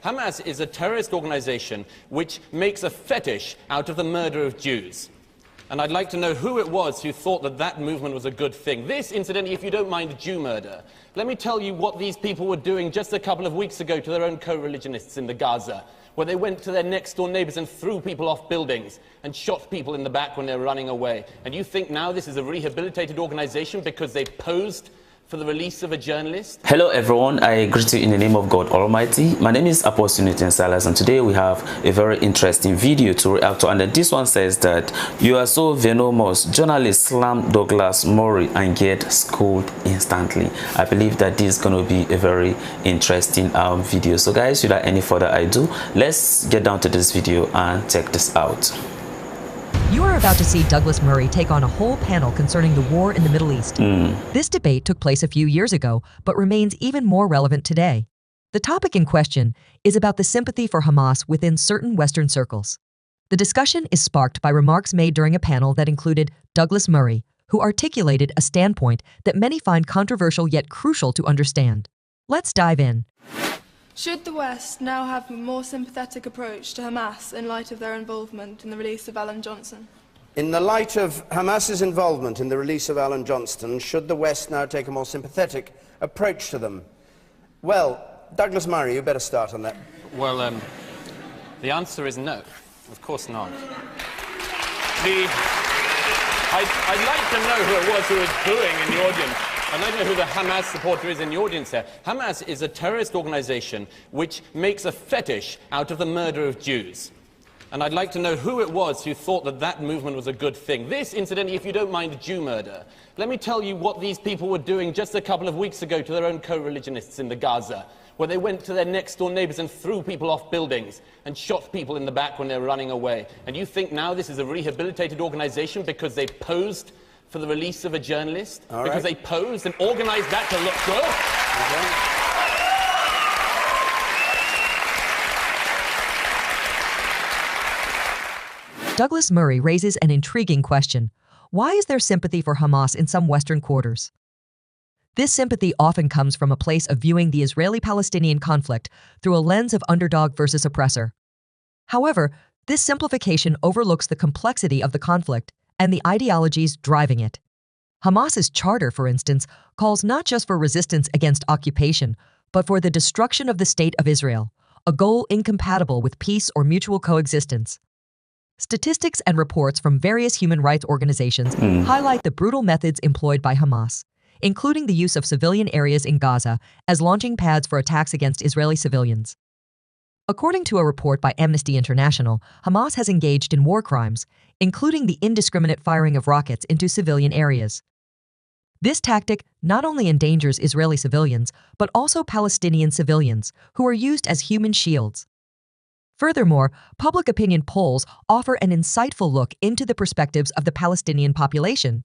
Hamas is a terrorist organization which makes a fetish out of the murder of Jews. And I'd like to know who it was who thought that that movement was a good thing. This, incidentally, if you don't mind Jew murder, let me tell you what these people were doing just a couple of weeks ago to their own co-religionists in the Gaza, where they went to their next-door neighbors and threw people off buildings and shot people in the back when they were running away. And you think now this is a rehabilitated organization because they posed for the release of a journalist? Hello everyone, I greet you in the name of God Almighty. My name is Apostle Newton Silas, and today we have a very interesting video to react to. And this one says that you are so venomous, journalists slam Douglas Murray and get schooled instantly. I believe that this is going to be a very interesting video. So guys, without any further ado, let's get down to this video and check this out. You are about to see Douglas Murray take on a whole panel concerning the war in the Middle East. This debate took place a few years ago, but remains even more relevant today. The topic in question is about the sympathy for Hamas within certain Western circles. The discussion is sparked by remarks made during a panel that included Douglas Murray, who articulated a standpoint that many find controversial yet crucial to understand. Let's dive in. Should the West now have a more sympathetic approach to Hamas in light of their involvement in the release of Alan Johnston? In the light of Hamas's involvement in the release of Alan Johnston, should the West now take a more sympathetic approach to them? Well, Douglas Murray, you better start on that. Well, the answer is no. Of course not. I'd like to know who it was who was booing in the audience. I'd like to know who the Hamas supporter is in the audience here. Hamas is a terrorist organization which makes a fetish out of the murder of Jews. And I'd like to know who it was who thought that that movement was a good thing. This, incidentally, if you don't mind Jew murder, let me tell you what these people were doing just a couple of weeks ago to their own co-religionists in the Gaza, where they went to their next-door neighbors and threw people off buildings and shot people in the back when they were running away. And you think now this is a rehabilitated organization because they posed for the release of a journalist? Because they posed and organized that to look good? Douglas Murray raises an intriguing question. Why is there sympathy for Hamas in some Western quarters? This sympathy often comes from a place of viewing the Israeli-Palestinian conflict through a lens of underdog versus oppressor. However, this simplification overlooks the complexity of the conflict and the ideologies driving it. Hamas's charter, for instance, calls not just for resistance against occupation, but for the destruction of the State of Israel, a goal incompatible with peace or mutual coexistence. Statistics and reports from various human rights organizations highlight the brutal methods employed by Hamas, including the use of civilian areas in Gaza as launching pads for attacks against Israeli civilians. According to a report by Amnesty International, Hamas has engaged in war crimes, including the indiscriminate firing of rockets into civilian areas. This tactic not only endangers Israeli civilians, but also Palestinian civilians, who are used as human shields. Furthermore, public opinion polls offer an insightful look into the perspectives of the Palestinian population.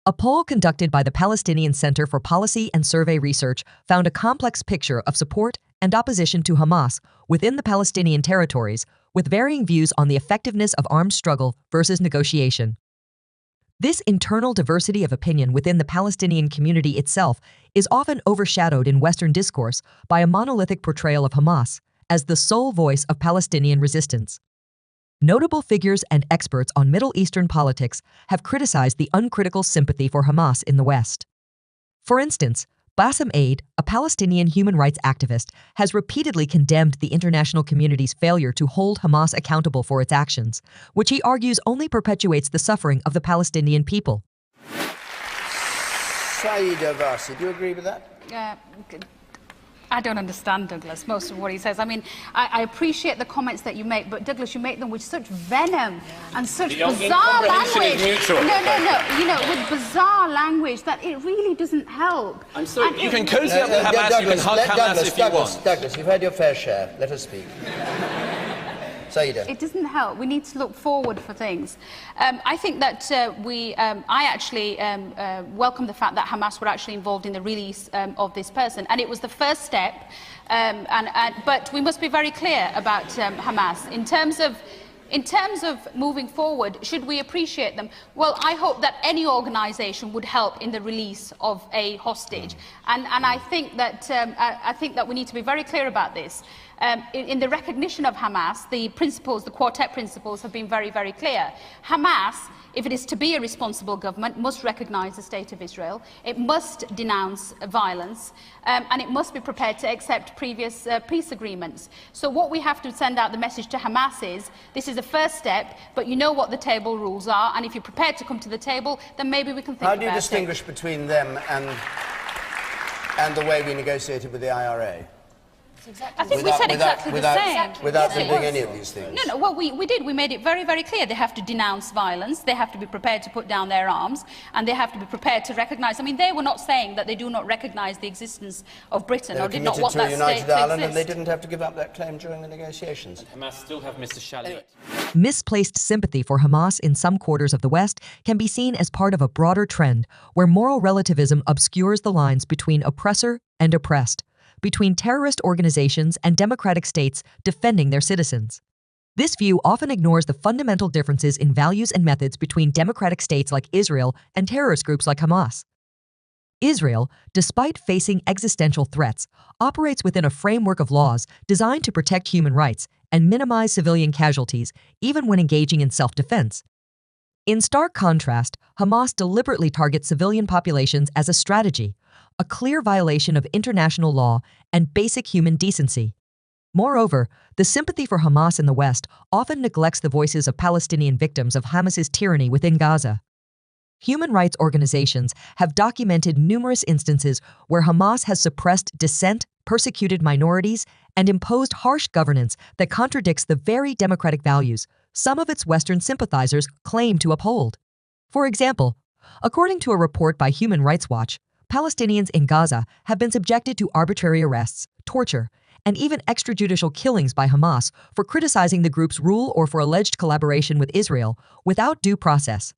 A poll conducted by the Palestinian Center for Policy and Survey Research found a complex picture of support and opposition to Hamas within the Palestinian territories, with varying views on the effectiveness of armed struggle versus negotiation. This internal diversity of opinion within the Palestinian community itself is often overshadowed in Western discourse by a monolithic portrayal of Hamas as the sole voice of Palestinian resistance. Notable figures and experts on Middle Eastern politics have criticized the uncritical sympathy for Hamas in the West. For instance, Bassem Aid, a Palestinian human rights activist, has repeatedly condemned the international community's failure to hold Hamas accountable for its actions, which he argues only perpetuates the suffering of the Palestinian people. Saida Vasi, do you agree with that? I don't understand, Douglas, most of what he says. I mean, I appreciate the comments that you make, but Douglas, you make them with such venom and such bizarre language. No. You know, with bizarre language that it really doesn't help. I'm sorry, you can cozy up with Hamas, you can hug Hamas if you want. Douglas, you've had your fair share. Let us speak. Saida. It doesn't help. We need to look forward for things. I think that I actually welcome the fact that Hamas were actually involved in the release of this person, and it was the first step. But we must be very clear about Hamas in terms of In terms of moving forward, should we appreciate them? Well, I hope that any organisation would help in the release of a hostage, and I think that we need to be very clear about this. in the recognition of Hamas, the principles, the quartet principles, have been very, very clear. Hamas, if it is to be a responsible government, must recognise the State of Israel, it must denounce violence, and it must be prepared to accept previous peace agreements. So what we have to send out the message to Hamas is, this is the first step, but you know what the table rules are, and if you're prepared to come to the table, then maybe we can think about it. How do you distinguish between them and the way we negotiated with the IRA? I think we said exactly the same. Without them doing any of these things? No, well, we did. We made it very, very clear. They have to denounce violence, they have to be prepared to put down their arms, and they have to be prepared to recognise. I mean, they were not saying that they do not recognise the existence of Britain or did not want that state to exist. They were committed to a united Ireland, and they didn't have to give up that claim during the negotiations. Hamas still have Mr. Shalit. Misplaced sympathy for Hamas in some quarters of the West can be seen as part of a broader trend where moral relativism obscures the lines between oppressor and oppressed, between terrorist organizations and democratic states defending their citizens. This view often ignores the fundamental differences in values and methods between democratic states like Israel and terrorist groups like Hamas. Israel, despite facing existential threats, operates within a framework of laws designed to protect human rights and minimize civilian casualties, even when engaging in self-defense. In stark contrast, Hamas deliberately targets civilian populations as a strategy, a clear violation of international law and basic human decency. Moreover, the sympathy for Hamas in the West often neglects the voices of Palestinian victims of Hamas's tyranny within Gaza. Human rights organizations have documented numerous instances where Hamas has suppressed dissent, persecuted minorities, and imposed harsh governance that contradicts the very democratic values some of its Western sympathizers claim to uphold. For example, according to a report by Human Rights Watch, Palestinians in Gaza have been subjected to arbitrary arrests, torture, and even extrajudicial killings by Hamas for criticizing the group's rule or for alleged collaboration with Israel without due process.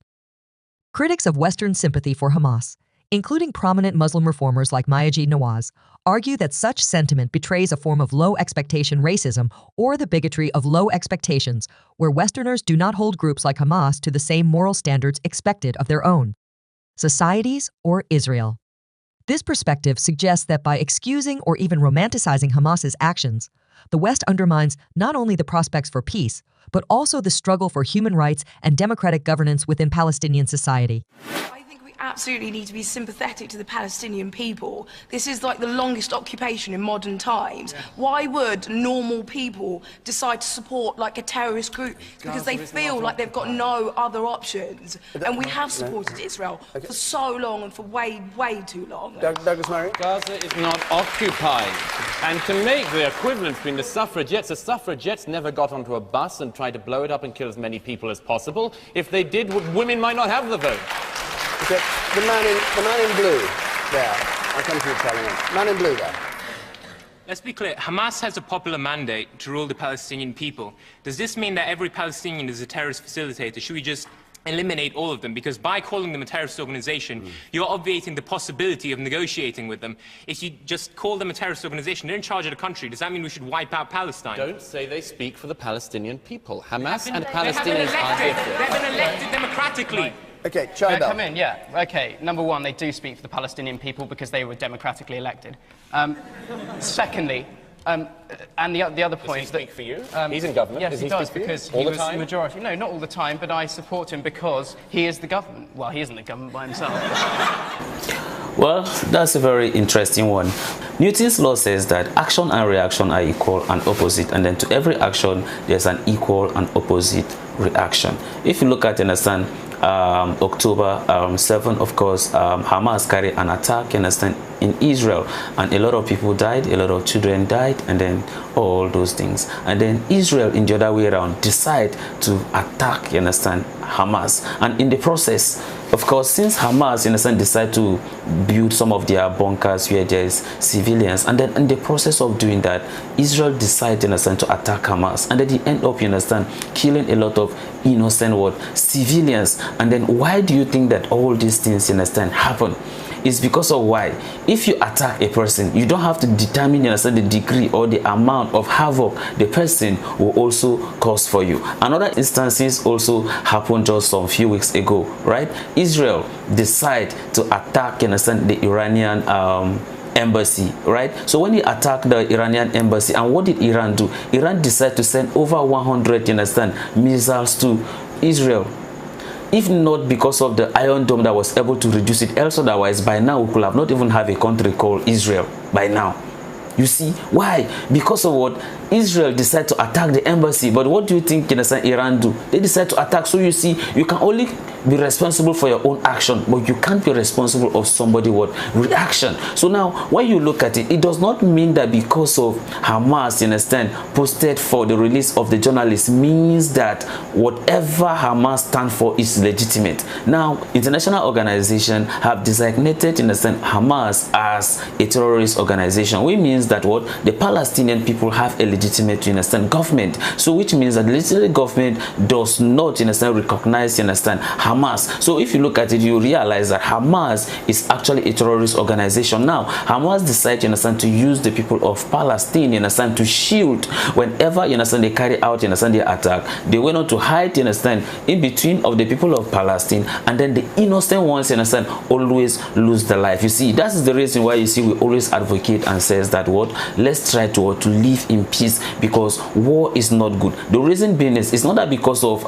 Critics of Western sympathy for Hamas, including prominent Muslim reformers like Mayajid Nawaz, argue that such sentiment betrays a form of low expectation racism or the bigotry of low expectations, where Westerners do not hold groups like Hamas to the same moral standards expected of their own societies or Israel. This perspective suggests that by excusing or even romanticizing Hamas's actions, the West undermines not only the prospects for peace, but also the struggle for human rights and democratic governance within Palestinian society. Absolutely need to be sympathetic to the Palestinian people. This is like the longest occupation in modern times. Yeah. Why would normal people decide to support like a terrorist group? Because they feel like they've got no other options. And we have supported Israel for so long and for way, way too long. Douglas Murray? Gaza is not occupied. And to make the equivalent between the suffragettes never got onto a bus and tried to blow it up and kill as many people as possible. If they did, women might not have the vote. Okay, the man in blue there. I'll come to you, Charlie. Man in blue there. Let's be clear. Hamas has a popular mandate to rule the Palestinian people. Does this mean that every Palestinian is a terrorist facilitator? Should we just eliminate all of them? Because by calling them a terrorist organization, you're obviating the possibility of negotiating with them. If you just call them a terrorist organization, they're in charge of the country. Does that mean we should wipe out Palestine? Don't say they speak for the Palestinian people. Hamas and Palestinians are different. They've been elected democratically. Right. Okay, Charlie Bell. Come in, yeah. Okay, number one, they do speak for the Palestinian people because they were democratically elected. Secondly, and the other point is that... Does he speak for you? He's in government. Yes, does he does, because he was the majority. No, not all the time, but I support him because he is the government. Well, he isn't the government by himself. Well, that's a very interesting one. Newton's law says that action and reaction are equal and opposite, and then to every action, there's an equal and opposite reaction. If you look at, understand, October 7, of course, Hamas carried an attack, understand, in Israel, and a lot of people died, a lot of children died, and then all those things. And then Israel, in the other way around, decide to attack, you understand, Hamas. And in the process, of course, since Hamas, you understand, decide to build some of their bunkers where there is civilians, and then in the process of doing that, Israel decide, you understand, to attack Hamas, and then they end up, you understand, killing a lot of innocent civilians. And then why do you think that all these things, you understand, happen? It's because of why. If you attack a person, you don't have to determine, you understand, the degree or the amount of havoc the person will also cause for you. Another instances also happened just some few weeks ago, right? Israel decide to attack, you understand, the Iranian embassy, right? So when he attacked the Iranian embassy, and what did Iran do? Iran decided to send over 100, you understand, missiles to Israel. If not because of the Iron Dome that was able to reduce it, else otherwise by now we could have not even have a country called Israel by now. You see why? Because of what? Israel decided to attack the embassy. But what do you think Iran do? They decide to attack. So you see, you can only be responsible for your own action, but you can't be responsible of somebody's reaction. So now when you look at it, it does not mean that because of Hamas, you understand, posted for the release of the journalists means that whatever Hamas stand for is legitimate. Now international organizations have designated, you understand, Hamas as a terrorist organization, which means that what the Palestinian people have a legitimate, you understand, government. So which means that the legitimate government does not, you understand, recognize, you understand, Hamas. So if you look at it, you realize that Hamas is actually a terrorist organization. Now Hamas decided, you understand, to use the people of Palestine, you understand, to shield whenever, you understand, they carry out, you understand, their attack. They went on to hide, you understand, in between of the people of Palestine, and then the innocent ones, you understand, always lose their life. You see, that is the reason why you see we always advocate and says that what, let's try to live in peace, because war is not good. The reason being is, it's not that because of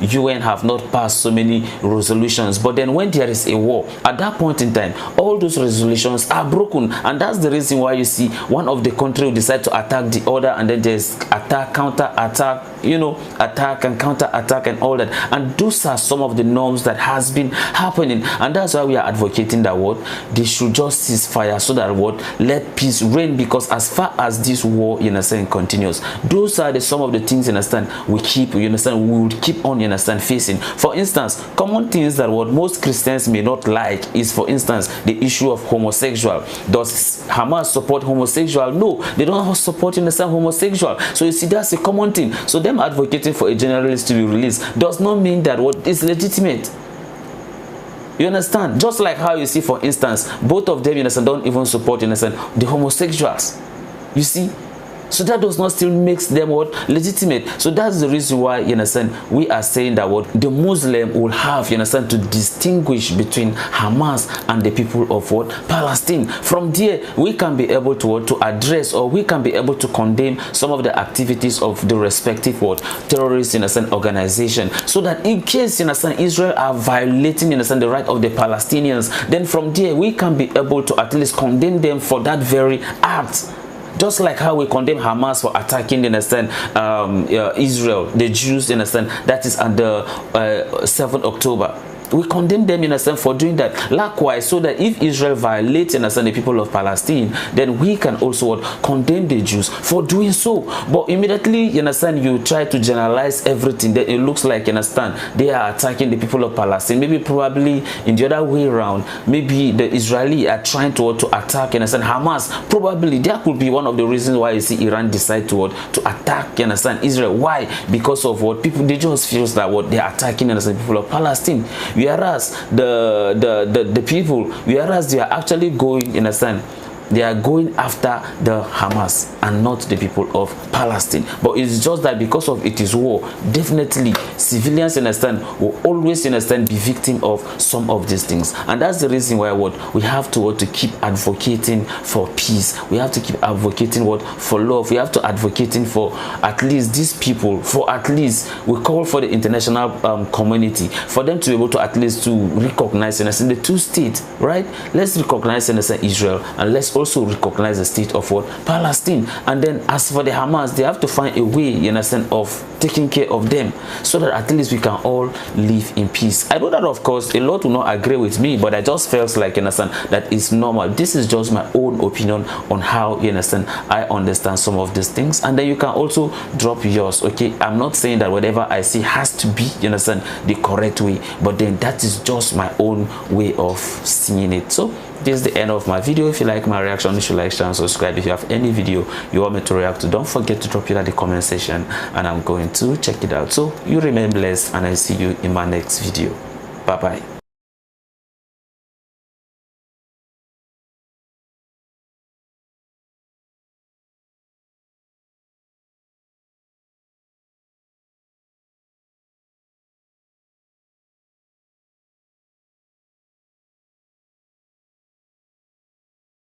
UN have not passed so many resolutions, but then when there is a war, at that point in time, all those resolutions are broken, and that's the reason why you see one of the country will decide to attack the other, and then there's attack, counter attack, you know, attack and counter attack and all that. And those are some of the norms that has been happening, and that's why we are advocating that what, they should just cease fire, so that what, let peace reign. Because as far as this war, you understand, continues, those are some of the things, you understand, we keep, you understand, we would keep on, you understand, facing. For instance, common things that what most Christians may not like is, for instance, the issue of homosexual. Does Hamas support homosexual? No, they don't support, you understand, homosexual. So you see, that's a common thing. So them advocating for a journalist to be released does not mean that what is legitimate. You understand? Just like how you see, for instance, both of them, you understand, don't even support, you understand, the homosexuals. You see? So that does not still makes them what, legitimate. So that's the reason why, you understand, we are saying that what, the Muslim will have, you understand, to distinguish between Hamas and the people of what, Palestine. From there, we can be able to what, to address, or we can be able to condemn some of the activities of the respective what, terrorist, you understand, organization. So that in case, you understand, Israel are violating, you understand, the right of the Palestinians, then from there we can be able to at least condemn them for that very act. Just like how we condemn Hamas for attacking, you understand, Israel, the Jews, you understand, that is on the 7th October. We condemn them, you understand, for doing that. Likewise, so that if Israel violates, you understand, the people of Palestine, then we can also what, condemn the Jews for doing so. But immediately, you understand, you try to generalize everything, then it looks like, you understand, they are attacking the people of Palestine. Maybe probably in the other way around, maybe the Israeli are trying to attack, you understand, Hamas. Probably that could be one of the reasons why you see Iran decide to attack, you understand, Israel. Why? Because of what, people, they just feel that what, they are attacking, you understand, people of Palestine. Whereas the people, whereas they are actually going, you understand, they are going after the Hamas and not the people of Palestine. But it's just that because of it is war, definitely civilians, understand, will always, understand, be victim of some of these things. And that's the reason why what we have to keep advocating for peace. We have to keep advocating what, for love. We have to advocating for at least these people, for at least we call for the international community, for them to be able to at least to recognize, understand, the two states, right? Let's recognize, understand, Israel, and let's also recognize the state of what, Palestine. And then as for the Hamas, they have to find a way, you understand, of taking care of them, so that at least we can all live in peace. I know that of course a lot will not agree with me, but I just felt like, you understand, that it's normal. This is just my own opinion on how, you understand, I understand some of these things, and then you can also drop yours. Okay, I'm not saying that whatever I see has to be, you understand, the correct way, but then that is just my own way of seeing it. So this is the end of my video. If you like my reaction, you should like, share, and subscribe. If you have any video you want me to react to, don't forget to drop it at the comment section, and I'm going to check it out. So you remain blessed, and I see you in my next video. Bye bye.